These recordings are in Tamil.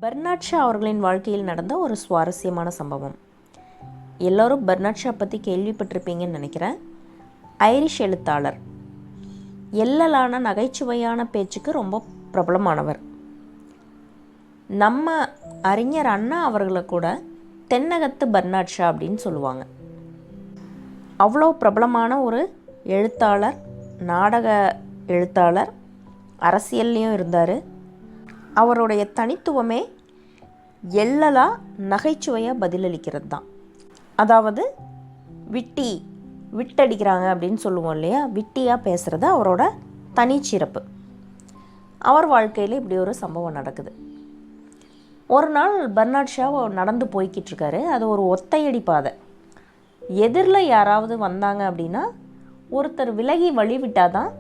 பெர்னாட் ஷா அவர்களின் வாழ்க்கையில் நடந்த ஒரு சுவாரஸ்யமான சம்பவம். எல்லோரும் பெர்னாட் ஷா பற்றி கேள்விப்பட்டிருப்பீங்கன்னு நினைக்கிறேன். ஐரிஷ் எழுத்தாளர், எல்லலான நகைச்சுவையான பேச்சுக்கு ரொம்ப பிரபலமானவர். நம்ம அறிஞர் அண்ணா அவர்களை கூட தென்னகத்து பெர்னாட் ஷா அப்படின்னு சொல்லுவாங்க. அவ்வளோ பிரபலமான ஒரு எழுத்தாளர், நாடக எழுத்தாளர், அரசியல்லையும் இருந்தார். அவருடைய தனித்துவமே எள்ளலாக நகைச்சுவையாக பதிலளிக்கிறது தான். அதாவது விட்டடிக்கிறாங்க அப்படின்னு சொல்லுவோம் இல்லையா, விட்டியாக பேசுகிறது அவரோட தனிச்சிறப்பு. அவர் வாழ்க்கையில் இப்படி ஒரு சம்பவம் நடக்குது. ஒரு நாள் பெர்னாட் ஷா நடந்து போய்கிட்டு இருக்காரு. அது ஒரு ஒத்தையடி பாதை. எதிரில் யாராவது வந்தாங்க அப்படின்னா ஒருத்தர் விலகி வழி விட்டால் தான்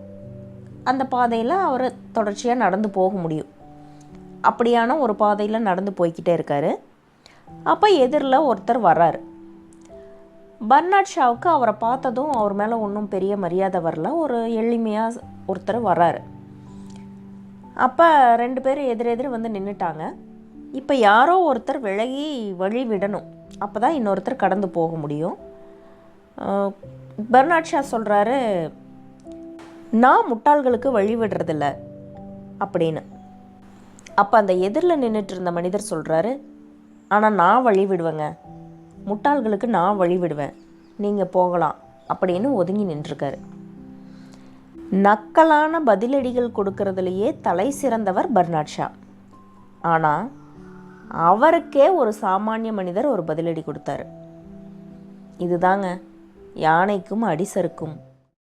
அந்த பாதையில் அவர் தொடர்ச்சியாக நடந்து போக முடியும். அப்படியான ஒரு பாதையில் நடந்து போய்கிட்டே இருக்கார். அப்போ எதிரில் ஒருத்தர் வர்றாரு. பெர்னாட் ஷாவுக்கு அவரை பார்த்ததும் அவர் மேலே ஒன்றும் பெரிய மரியாதை வரல. ஒரு எளிமையாக ஒருத்தர் வர்றாரு. அப்போ 2 பேர் எதிரெதிர் வந்து நின்றுட்டாங்க. இப்போ யாரோ ஒருத்தர் விலகி வழி விடணும், அப்போ தான் இன்னொருத்தர் கடந்து போக முடியும். பெர்னாட் ஷா சொல்கிறாரு, நான் முட்டாள்களுக்கு வழி விடுறதில்ல அப்படின்னு. அப்போ அந்த எதிரில் நின்றுட்டு இருந்த மனிதர் சொல்கிறாரு, ஆனால் நான் வழி விடுவேங்க, முட்டாள்களுக்கு நான் வழி விடுவேன், நீங்கள் போகலாம் அப்படின்னு ஒதுங்கி நின்றுருக்காரு. நக்கலான பதிலடிகள் கொடுக்கறதுலையே தலை சிறந்தவர் பெர்னாட் ஷா. ஆனால் அவருக்கே ஒரு சாமானிய மனிதர் ஒரு பதிலடி கொடுத்தாரு. இதுதாங்க யானைக்கும் அடிசருக்கும்